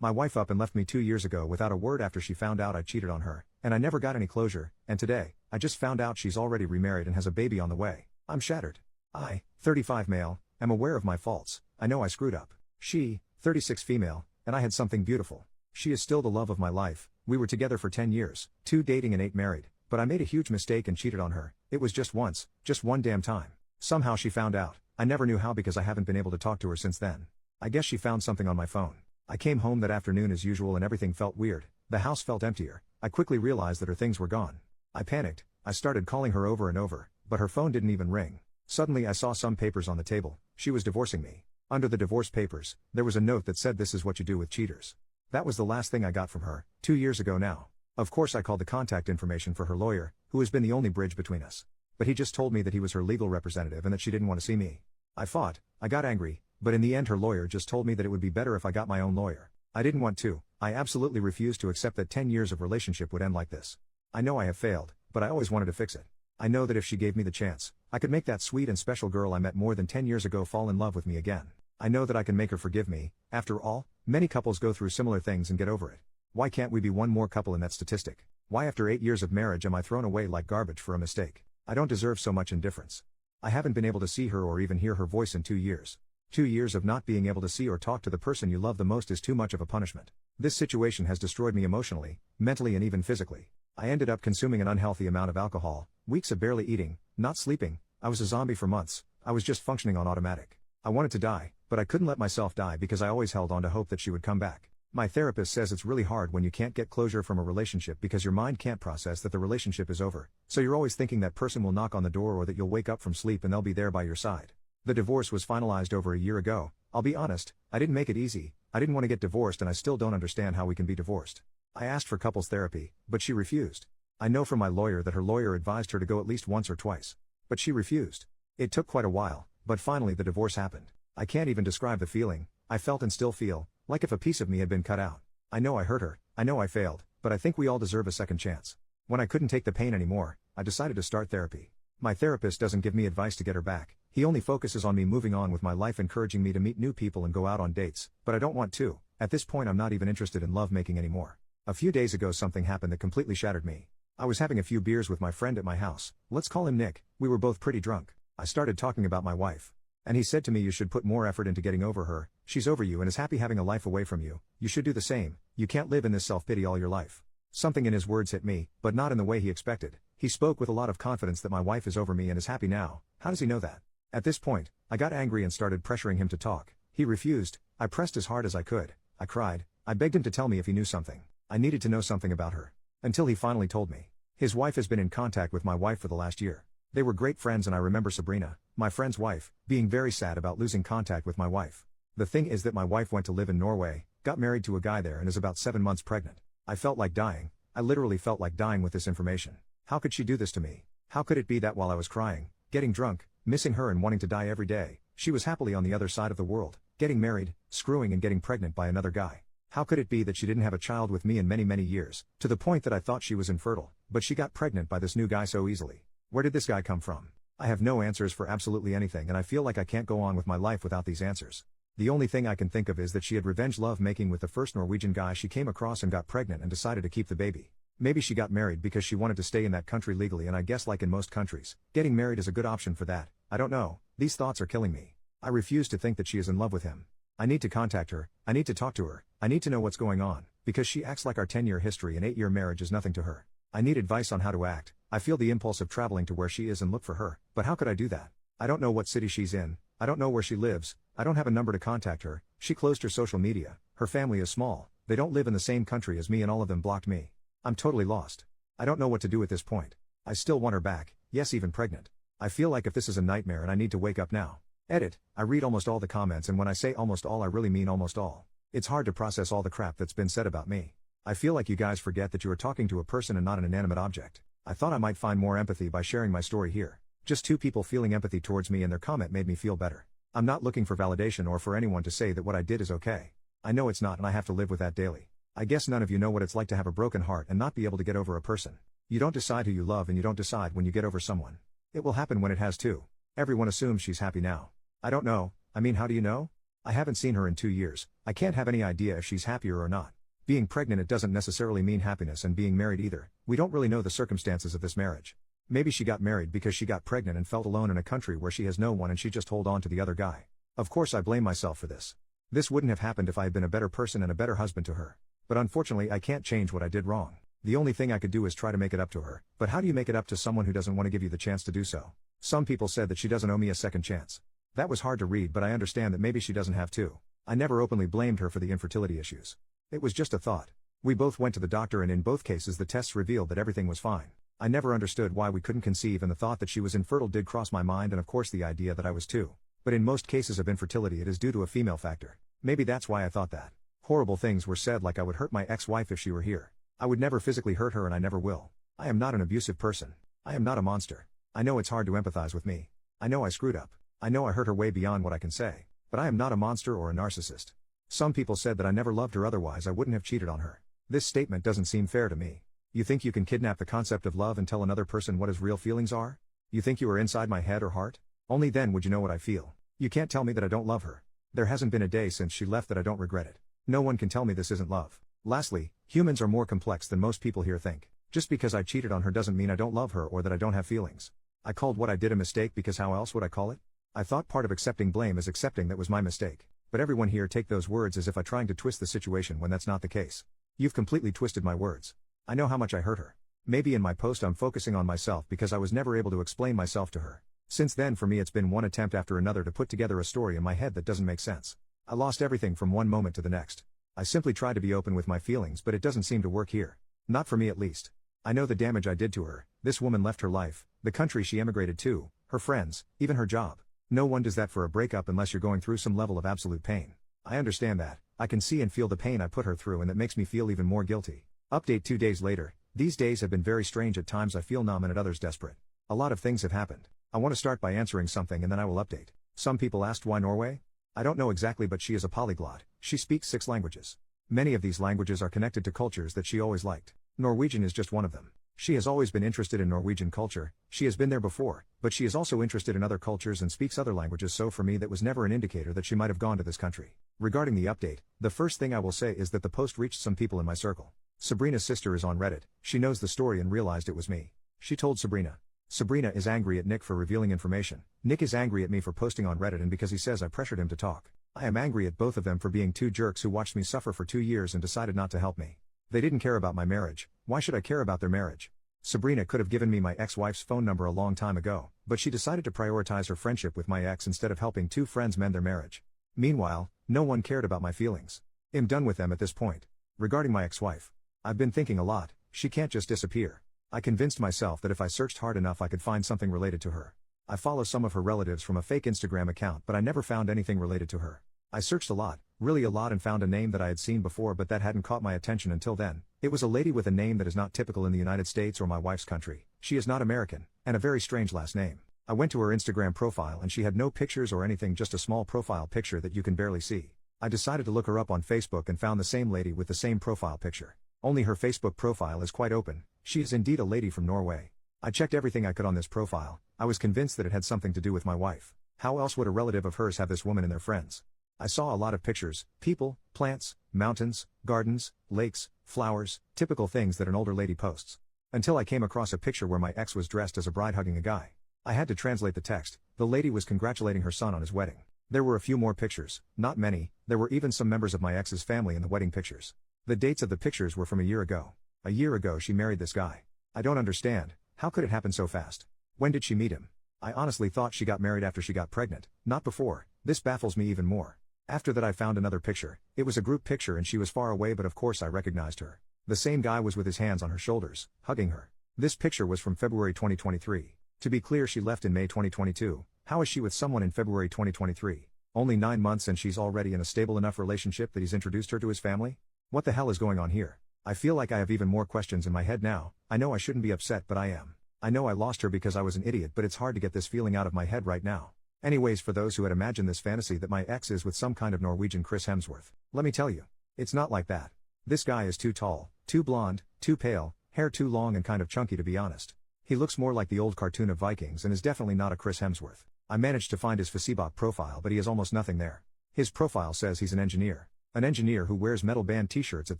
My wife up and left me 2 years ago without a word after she found out I cheated on her, and I never got any closure, and today, I just found out she's already remarried and has a baby on the way. I'm shattered. I, 35 male, am aware of my faults. I know I screwed up. She, 36 female, and I had something beautiful. She is still the love of my life. We were together for 10 years, 2 dating and 8 married, but I made a huge mistake and cheated on her. It was just once, just one damn time. Somehow she found out. I never knew how because I haven't been able to talk to her since then. I guess she found something on my phone. I came home that afternoon as usual and everything felt weird. The house felt emptier. I quickly realized that her things were gone. I panicked. I started calling her over and over, but her phone didn't even ring. Suddenly I saw some papers on the table. She was divorcing me. Under the divorce papers, there was a note that said this is what you do with cheaters. That was the last thing I got from her, 2 years ago now. Of course I called the contact information for her lawyer, who has been the only bridge between us. But he just told me that he was her legal representative and that she didn't want to see me. I fought, I got angry, but in the end her lawyer just told me that it would be better if I got my own lawyer. I didn't want to. I absolutely refused to accept that 10 years of relationship would end like this. I know I have failed, but I always wanted to fix it. I know that if she gave me the chance, I could make that sweet and special girl I met more than 10 years ago fall in love with me again. I know that I can make her forgive me. After all, many couples go through similar things and get over it. Why can't we be one more couple in that statistic? Why after 8 years of marriage am I thrown away like garbage for a mistake? I don't deserve so much indifference. I haven't been able to see her or even hear her voice in 2 years. 2 years of not being able to see or talk to the person you love the most is too much of a punishment. This situation has destroyed me emotionally, mentally and even physically. I ended up consuming an unhealthy amount of alcohol, weeks of barely eating, not sleeping. I was a zombie for months. I was just functioning on automatic. I wanted to die, but I couldn't let myself die because I always held on to hope that she would come back. My therapist says it's really hard when you can't get closure from a relationship because your mind can't process that the relationship is over, so you're always thinking that person will knock on the door or that you'll wake up from sleep and they'll be there by your side. The divorce was finalized over a year ago. I'll be honest, I didn't make it easy. I didn't want to get divorced and I still don't understand how we can be divorced. I asked for couples therapy, but she refused. I know from my lawyer that her lawyer advised her to go at least once or twice. But she refused. It took quite a while, but finally the divorce happened. I can't even describe the feeling. I felt and still feel, like if a piece of me had been cut out. I know I hurt her, I know I failed, but I think we all deserve a second chance. When I couldn't take the pain anymore, I decided to start therapy. My therapist doesn't give me advice to get her back. He only focuses on me moving on with my life, encouraging me to meet new people and go out on dates, but I don't want to. At this point I'm not even interested in lovemaking anymore. A few days ago something happened that completely shattered me. I was having a few beers with my friend at my house. Let's call him Nick. We were both pretty drunk. I started talking about my wife. And he said to me, you should put more effort into getting over her. She's over you and is happy having a life away from you. You should do the same. You can't live in this self-pity all your life. Something in his words hit me, but not in the way he expected. He spoke with a lot of confidence that my wife is over me and is happy now. How does he know that? At this point, I got angry and started pressuring him to talk. He refused. I pressed as hard as I could. I cried. I begged him to tell me if he knew something. I needed to know something about her. Until he finally told me. His wife has been in contact with my wife for the last year. They were great friends and I remember Sabrina, my friend's wife, being very sad about losing contact with my wife. The thing is that my wife went to live in Norway, got married to a guy there and is about 7 months pregnant. I felt like dying. I literally felt like dying with this information. How could she do this to me? How could it be that while I was crying, getting drunk, missing her and wanting to die every day, she was happily on the other side of the world, getting married, screwing and getting pregnant by another guy? How could it be that she didn't have a child with me in many, many years, to the point that I thought she was infertile, but she got pregnant by this new guy so easily? Where did this guy come from? I have no answers for absolutely anything and I feel like I can't go on with my life without these answers. The only thing I can think of is that she had revenge love making with the first Norwegian guy she came across and got pregnant and decided to keep the baby. Maybe she got married because she wanted to stay in that country legally, and I guess like in most countries, getting married is a good option for that. I don't know. These thoughts are killing me. I refuse to think that she is in love with him. I need to contact her. I need to talk to her. I need to know what's going on, because she acts like our 10-year history and 8-year marriage is nothing to her. I need advice on how to act. I feel the impulse of traveling to where she is and look for her, but how could I do that? I don't know what city she's in. I don't know where she lives. I don't have a number to contact her. She closed her social media. Her family is small. They don't live in the same country as me and all of them blocked me. I'm totally lost. I don't know what to do at this point. I still want her back, yes, even pregnant. I feel like if this is a nightmare and I need to wake up now. Edit. I read almost all the comments, and when I say almost all I really mean almost all. It's hard to process all the crap that's been said about me. I feel like you guys forget that you are talking to a person and not an inanimate object. I thought I might find more empathy by sharing my story here. Just 2 people feeling empathy towards me, and their comment made me feel better. I'm not looking for validation or for anyone to say that what I did is okay. I know it's not, and I have to live with that daily. I guess none of you know what it's like to have a broken heart and not be able to get over a person. You don't decide who you love and you don't decide when you get over someone. It will happen when it has to. Everyone assumes she's happy now. I don't know. I mean, how do you know? I haven't seen her in 2 years, I can't have any idea if she's happier or not. Being pregnant, it doesn't necessarily mean happiness, and being married either. We don't really know the circumstances of this marriage. Maybe she got married because she got pregnant and felt alone in a country where she has no one and she just hold on to the other guy. Of course I blame myself for this. This wouldn't have happened if I had been a better person and a better husband to her. But unfortunately I can't change what I did wrong. The only thing I could do is try to make it up to her. But how do you make it up to someone who doesn't want to give you the chance to do so? Some people said that she doesn't owe me a second chance. That was hard to read, but I understand that maybe she doesn't have to. I never openly blamed her for the infertility issues. It was just a thought. We both went to the doctor and in both cases the tests revealed that everything was fine. I never understood why we couldn't conceive, and the thought that she was infertile did cross my mind, and of course the idea that I was too. But in most cases of infertility it is due to a female factor. Maybe that's why I thought that. Horrible things were said, like I would hurt my ex-wife if she were here. I would never physically hurt her, and I never will. I am not an abusive person. I am not a monster. I know it's hard to empathize with me. I know I screwed up. I know I hurt her way beyond what I can say. But I am not a monster or a narcissist. Some people said that I never loved her, otherwise I wouldn't have cheated on her. This statement doesn't seem fair to me. You think you can kidnap the concept of love and tell another person what his real feelings are? You think you are inside my head or heart? Only then would you know what I feel. You can't tell me that I don't love her. There hasn't been a day since she left that I don't regret it. No one can tell me this isn't love. Lastly, humans are more complex than most people here think. Just because I cheated on her doesn't mean I don't love her or that I don't have feelings. I called what I did a mistake because how else would I call it? I thought part of accepting blame is accepting that was my mistake. But everyone here take those words as if I trying to twist the situation when that's not the case. You've completely twisted my words. I know how much I hurt her. Maybe in my post I'm focusing on myself because I was never able to explain myself to her. Since then for me it's been one attempt after another to put together a story in my head that doesn't make sense. I lost everything from one moment to the next. I simply try to be open with my feelings, but it doesn't seem to work here. Not for me at least. I know the damage I did to her. This woman left her life, the country she emigrated to, her friends, even her job. No one does that for a breakup unless you're going through some level of absolute pain. I understand that. I can see and feel the pain I put her through, and that makes me feel even more guilty. Update 2 days later. These days have been very strange. At times I feel numb and at others desperate. A lot of things have happened. I want to start by answering something and then I will update. Some people asked why Norway? I don't know exactly, but she is a polyglot. She speaks 6 languages. Many of these languages are connected to cultures that she always liked. Norwegian is just one of them. She has always been interested in Norwegian culture. She has been there before, but she is also interested in other cultures and speaks other languages, so for me that was never an indicator that she might have gone to this country. Regarding the update, the first thing I will say is that the post reached some people in my circle. Sabrina's sister is on Reddit. She knows the story and realized it was me. She told Sabrina. Sabrina is angry at Nick for revealing information. Nick is angry at me for posting on Reddit and because he says I pressured him to talk. I am angry at both of them for being 2 jerks who watched me suffer for 2 years and decided not to help me. They didn't care about my marriage. Why should I care about their marriage? Sabrina could have given me my ex-wife's phone number a long time ago, but she decided to prioritize her friendship with my ex instead of helping 2 friends mend their marriage. Meanwhile, no one cared about my feelings. I'm done with them at this point. Regarding my ex-wife, I've been thinking a lot. She can't just disappear. I convinced myself that if I searched hard enough I could find something related to her. I follow some of her relatives from a fake Instagram account, but I never found anything related to her. I searched a lot, really a lot, and found a name that I had seen before, but that hadn't caught my attention until then. It was a lady with a name that is not typical in the United States or my wife's country. She is not American, and a very strange last name. I went to her Instagram profile and she had no pictures or anything, just a small profile picture that you can barely see. I decided to look her up on Facebook and found the same lady with the same profile picture. Only her Facebook profile is quite open. She is indeed a lady from Norway. I checked everything I could on this profile. I was convinced that it had something to do with my wife. How else would a relative of hers have this woman in their friends? I saw a lot of pictures, people, plants, mountains, gardens, lakes, flowers, typical things that an older lady posts. Until I came across a picture where my ex was dressed as a bride hugging a guy. I had to translate the text. The lady was congratulating her son on his wedding. There were a few more pictures, not many. There were even some members of my ex's family in the wedding pictures. The dates of the pictures were from a year ago. A year ago she married this guy. I don't understand. How could it happen so fast? When did she meet him? I honestly thought she got married after she got pregnant, not before. This baffles me even more. After that I found another picture. It was a group picture and she was far away, but of course I recognized her. The same guy was with his hands on her shoulders, hugging her. This picture was from February 2023. To be clear, she left in May 2022. How is she with someone in February 2023? Only 9 months and she's already in a stable enough relationship that he's introduced her to his family? What the hell is going on here? I feel like I have even more questions in my head now. I know I shouldn't be upset, but I am. I know I lost her because I was an idiot, but it's hard to get this feeling out of my head right now. Anyways, for those who had imagined this fantasy that my ex is with some kind of Norwegian Chris Hemsworth, let me tell you, it's not like that. This guy is too tall, too blonde, too pale, hair too long and kind of chunky, to be honest. He looks more like the old cartoon of Vikings and is definitely not a Chris Hemsworth. I managed to find his Facebook profile, but he has almost nothing there. His profile says he's an engineer. An engineer who wears metal band t-shirts at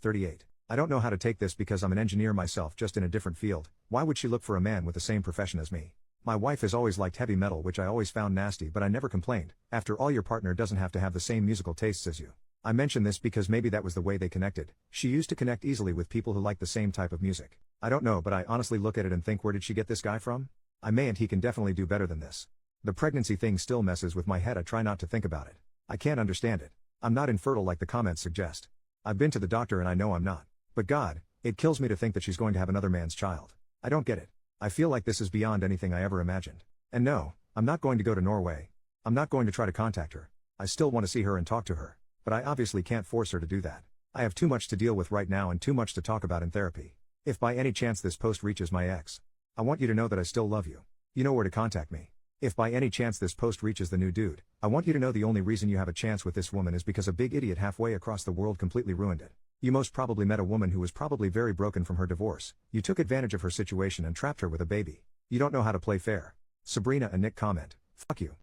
38. I don't know how to take this because I'm an engineer myself, just in a different field. Why would she look for a man with the same profession as me? My wife has always liked heavy metal, which I always found nasty, but I never complained. After all, your partner doesn't have to have the same musical tastes as you. I mention this because maybe that was the way they connected. She used to connect easily with people who like the same type of music. I don't know, but I honestly look at it and think, where did she get this guy from? I may, and he can definitely do better than this. The pregnancy thing still messes with my head. I try not to think about it. I can't understand it. I'm not infertile like the comments suggest. I've been to the doctor and I know I'm not. But God, it kills me to think that she's going to have another man's child. I don't get it. I feel like this is beyond anything I ever imagined. And no, I'm not going to go to Norway. I'm not going to try to contact her. I still want to see her and talk to her. But I obviously can't force her to do that. I have too much to deal with right now and too much to talk about in therapy. If by any chance this post reaches my ex, I want you to know that I still love you. You know where to contact me. If by any chance this post reaches the new dude, I want you to know the only reason you have a chance with this woman is because a big idiot halfway across the world completely ruined it. You most probably met a woman who was probably very broken from her divorce. You took advantage of her situation and trapped her with a baby. You don't know how to play fair. Sabrina and Nick comment. Fuck you.